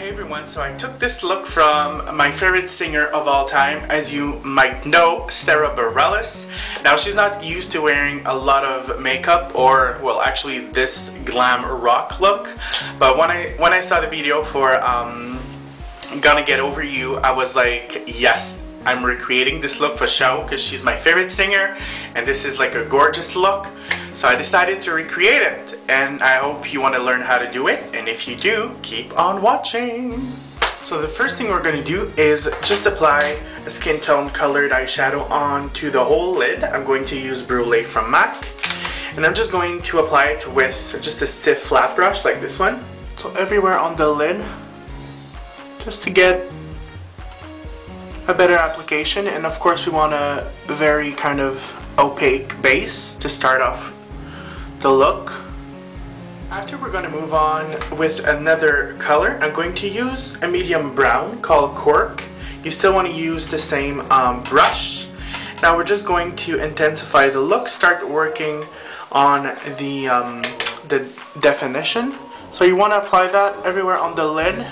Everyone, so I took this look from my favorite singer of all time, as you might know, Sara Bareilles. Now she's not used to wearing a lot of makeup or, well, actually this glam rock look, but when I saw the video for Gonna Get Over You, I was like, yes, I'm recreating this look for show because she's my favorite singer and this is like a gorgeous look. So I decided to recreate it, and I hope you want to learn how to do it, and if you do, keep on watching. So the first thing we're going to do is just apply a skin tone colored eyeshadow onto the whole lid. I'm going to use Brulee from MAC, and I'm just going to apply it with just a stiff flat brush like this one. So everywhere on the lid, just to get a better application, and of course we want a very kind of opaque base to start off the look. After, we're going to move on with another color. I'm going to use a medium brown called Cork. You still want to use the same brush. Now we're just going to intensify the look, start working on the definition. So you want to apply that everywhere on the lid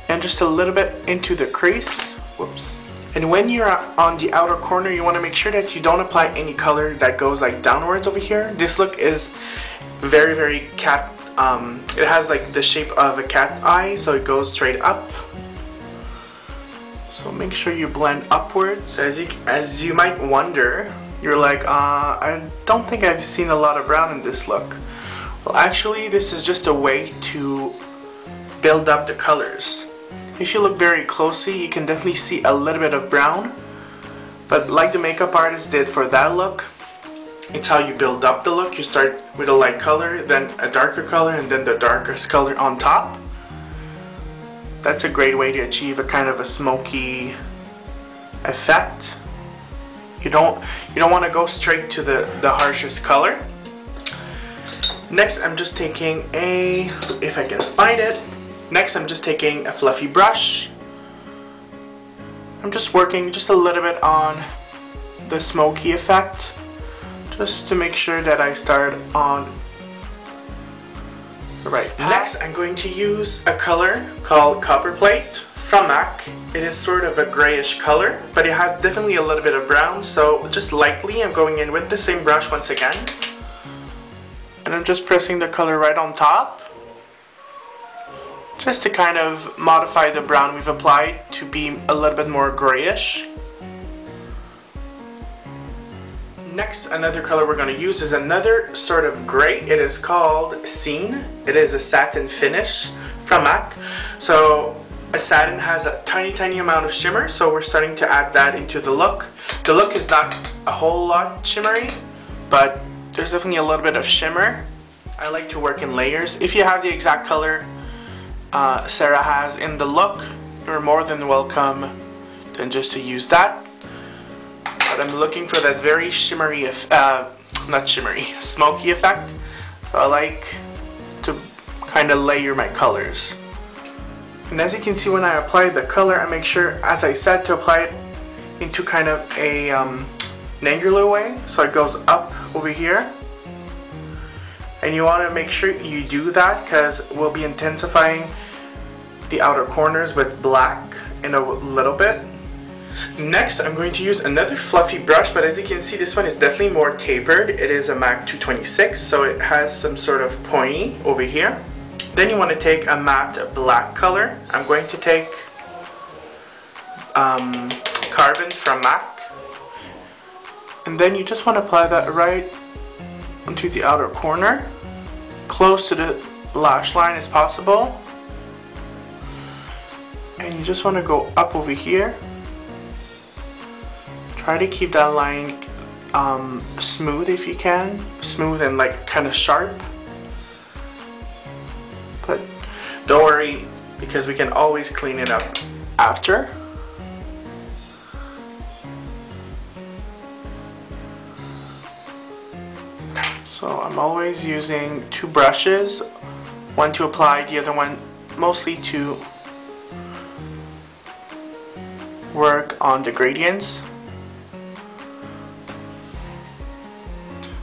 and just a little bit into the crease. Whoops. And when you're on the outer corner, you want to make sure that you don't apply any color that goes like downwards over here. This look is very, very cat, it has like the shape of a cat eye, so it goes straight up. So make sure you blend upwards. As you might wonder, you're like, I don't think I've seen a lot of brown in this look. Well, actually, this is just a way to build up the colors. If you look very closely, you can definitely see a little bit of brown, but like the makeup artist did for that look, it's how you build up the look. You start with a light color, then a darker color, and then the darkest color on top. That's a great way to achieve a kind of a smoky effect. You don't want to go straight to the harshest color. Next, I'm just taking if I can find it. Next, I'm just taking a fluffy brush. I'm just working just a little bit on the smoky effect, just to make sure that I start on the right path. Next, I'm going to use a color called Copperplate from MAC. It is sort of a grayish color, but it has definitely a little bit of brown, so just lightly I'm going in with the same brush once again. And I'm just pressing the color right on top, just to kind of modify the brown we've applied to be a little bit more grayish. Next, another color we're going to use is another sort of gray. It is called Scene. It is a satin finish from MAC. So a satin has a tiny amount of shimmer, so we're starting to add that into the look. The look is not a whole lot shimmery, but there's definitely a little bit of shimmer. I like to work in layers. If you have the exact color Sara has in the look, you're more than welcome just to use that. But I'm looking for that very shimmery, not shimmery, smoky effect. So I like to kind of layer my colors. And as you can see, when I apply the color, I make sure, as I said, to apply it into kind of a an angular way, so it goes up over here. And you want to make sure you do that because we'll be intensifying the outer corners with black in a little bit. Next, I'm going to use another fluffy brush, but as you can see, this one is definitely more tapered. It is a MAC 226, so it has some sort of pointy over here. Then you want to take a matte black color. I'm going to take Carbon from MAC, and then you just want to apply that right onto the outer corner, close to the lash line as possible. And you just want to go up over here. Try to keep that line smooth if you can. Smooth and like kind of sharp. But don't worry, because we can always clean it up after. So I'm always using two brushes. One to apply, the other one mostly to work on the gradients.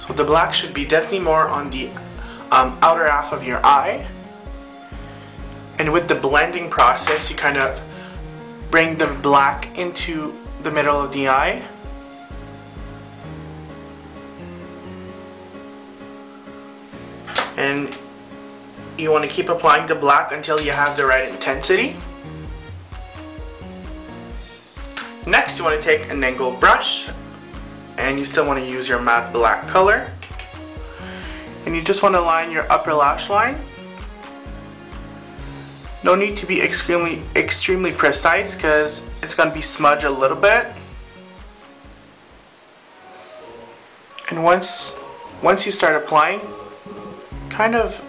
So the black should be definitely more on the outer half of your eye. And with the blending process, you kind of bring the black into the middle of the eye. And you want to keep applying the black until you have the right intensity. Next, you want to take an angled brush, and you still want to use your matte black color. And you just want to line your upper lash line. No need to be extremely precise because it's going to be smudged a little bit. And once you start applying, kind of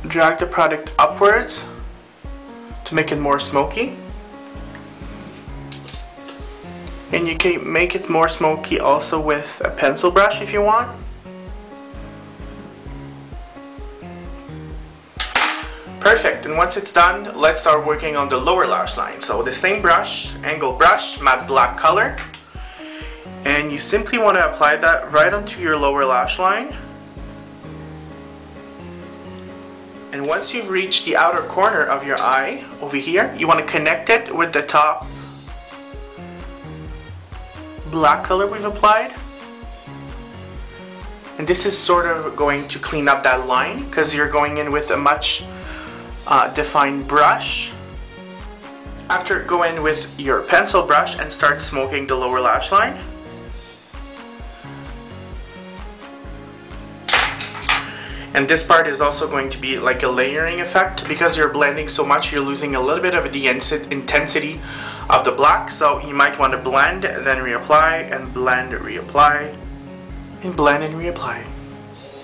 drag the product upwards to make it more smoky. And you can make it more smoky also with a pencil brush if you want. Perfect, and once it's done, let's start working on the lower lash line. So the same brush, angled brush, matte black color, and you simply want to apply that right onto your lower lash line. And once you've reached the outer corner of your eye over here, you want to connect it with the top black color we've applied. And this is sort of going to clean up that line because you're going in with a much defined brush. After, go in with your pencil brush and start smoking the lower lash line. And this part is also going to be like a layering effect because you're blending so much, you're losing a little bit of the intensity of the black. So you might want to blend, then reapply, and blend, reapply, and blend and reapply.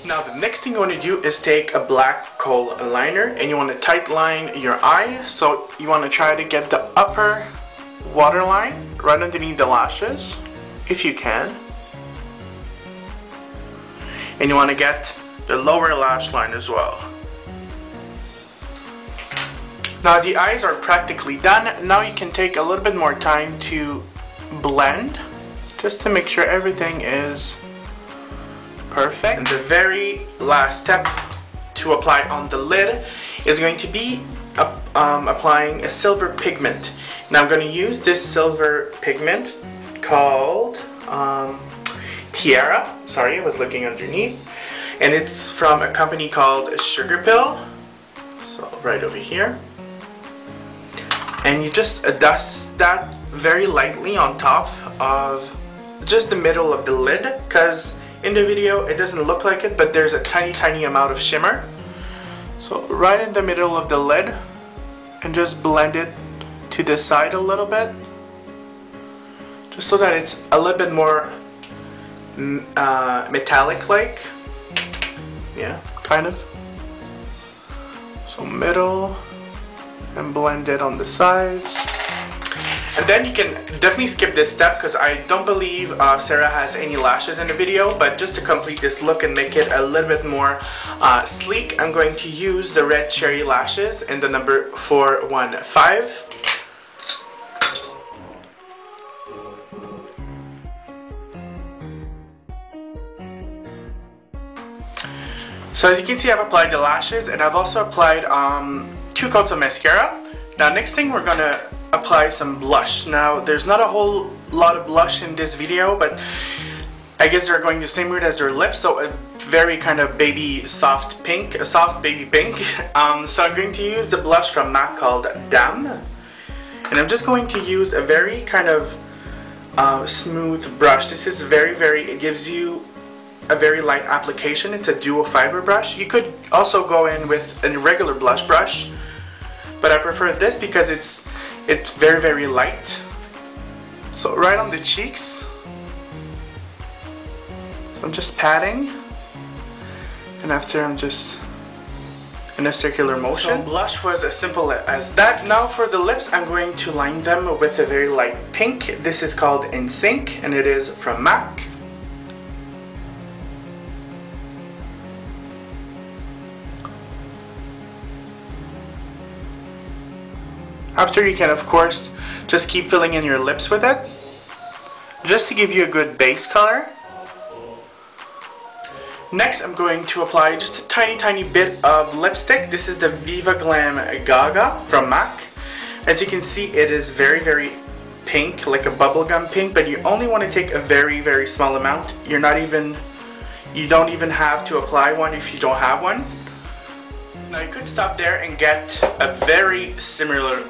Now the next thing you want to do is take a black kohl liner and you want to tight line your eye. So you want to try to get the upper waterline right underneath the lashes, if you can. And you want to get the lower lash line as well. Now the eyes are practically done. Now you can take a little bit more time to blend, just to make sure everything is perfect. And the very last step to apply on the lid is going to be applying a silver pigment. Now I'm going to use this silver pigment called Tiara. Sorry, I was looking underneath. And it's from a company called Sugarpill. So right over here. And you just dust that very lightly on top of just the middle of the lid, because in the video it doesn't look like it, but there's a tiny amount of shimmer. So right in the middle of the lid, and just blend it to the side a little bit, just so that it's a little bit more metallic like. Yeah, kind of. So middle, and blend it on the sides. And then you can definitely skip this step because I don't believe Sarah has any lashes in the video, but just to complete this look and make it a little bit more sleek, I'm going to use the red cherry lashes in the number 415. So as you can see, I've applied the lashes and I've also applied 2 coats of mascara. Now next thing, we're gonna apply some blush. Now there's not a whole lot of blush in this video, but I guess they're going the same route as their lips, so a very kind of baby soft pink, a soft baby pink. So I'm going to use the blush from MAC called Dame, and I'm just going to use a very kind of smooth brush. This is it gives you a very light application. It's a duo fiber brush. You could also go in with a regular blush brush, but I prefer this because it's very light. So right on the cheeks. So I'm just patting, and after I'm just in a circular motion. So blush was as simple as that. Now for the lips, I'm going to line them with a very light pink. This is called In Sync, and it is from MAC. After, you can of course just keep filling in your lips with it, just to give you a good base color. Next, I'm going to apply just a tiny bit of lipstick. This is the Viva Glam Gaga from MAC. As you can see, it is very pink, like a bubblegum pink, but you only want to take a very small amount. You don't even have to apply one if you don't have one. Now you could stop there and get a very similar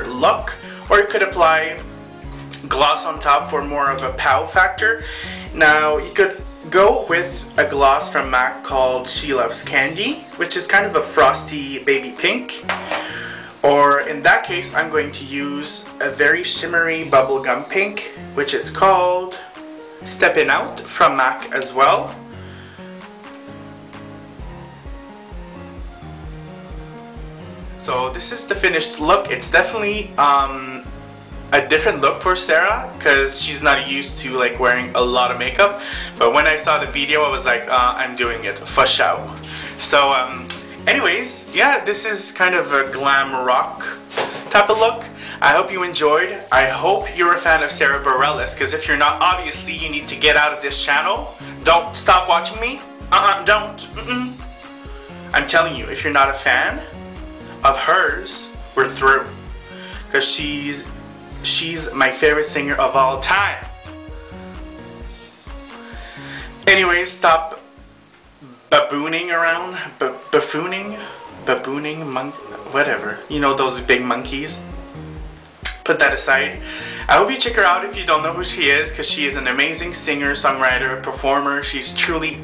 look, or you could apply gloss on top for more of a pow factor. Now you could go with a gloss from MAC called She Loves Candy, which is kind of a frosty baby pink. Or in that case, I'm going to use a very shimmery bubblegum pink, which is called Steppin' Out from MAC as well. So this is the finished look. It's definitely a different look for Sarah because she's not used to like wearing a lot of makeup, but when I saw the video I was like, I'm doing it for show. So anyways, yeah, this is kind of a glam rock type of look. I hope you enjoyed. I hope you're a fan of Sara Bareilles, because if you're not, obviously you need to get out of this channel. Don't stop watching me. Don't. I'm telling you, if you're not a fan of hers, we're through, because she's my favorite singer of all time. Anyways, stop babooning around, baffooning, whatever. You know, those big monkeys. Put that aside. I hope you check her out if you don't know who she is, because she is an amazing singer, songwriter, performer. She's truly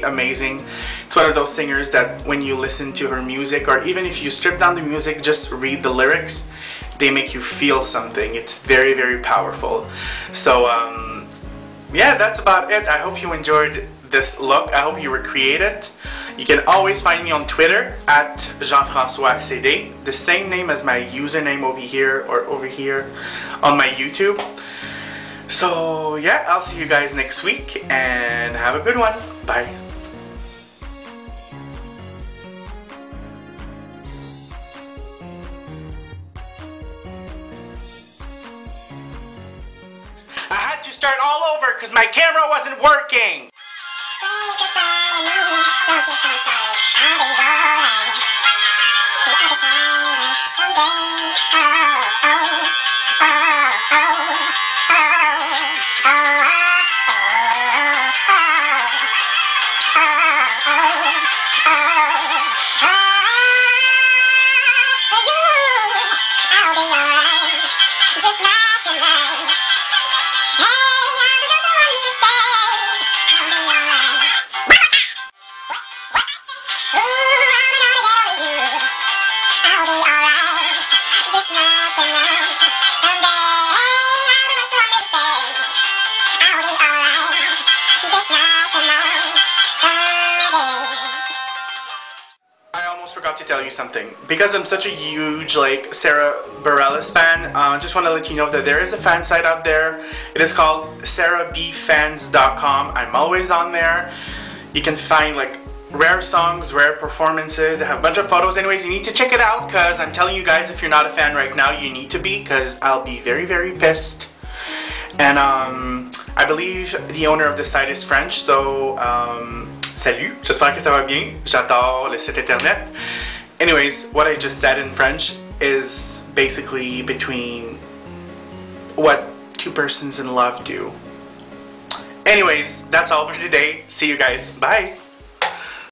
amazing. It's one of those singers that when you listen to her music, or even if you strip down the music, just read the lyrics, they make you feel something. It's very powerful. So yeah, that's about it. I hope you enjoyed this look. I hope you recreate it. You can always find me on Twitter at Jean-François CD, the same name as my username over here or over here on my YouTube. So yeah, I'll see you guys next week and have a good one. Bye. I had to start all over because my camera wasn't working. Say goodbye to me, don't you feel sorry, I'll be alright. The other side, someday, I'll be alright, just not tonight. Forgot to tell you something. Because I'm such a huge like Sara Bareilles fan, just want to let you know that there is a fan site out there. It is called sarahbfans.com. I'm always on there. You can find like rare songs, rare performances. They have a bunch of photos. Anyways, you need to check it out, because I'm telling you guys, if you're not a fan right now, you need to be, because I'll be very pissed. And I believe the owner of the site is French, so salut, j'espère que ça va bien. J'adore le site internet. Anyways, what I just said in French is basically between what two persons in love do. Anyways, that's all for today. See you guys. Bye.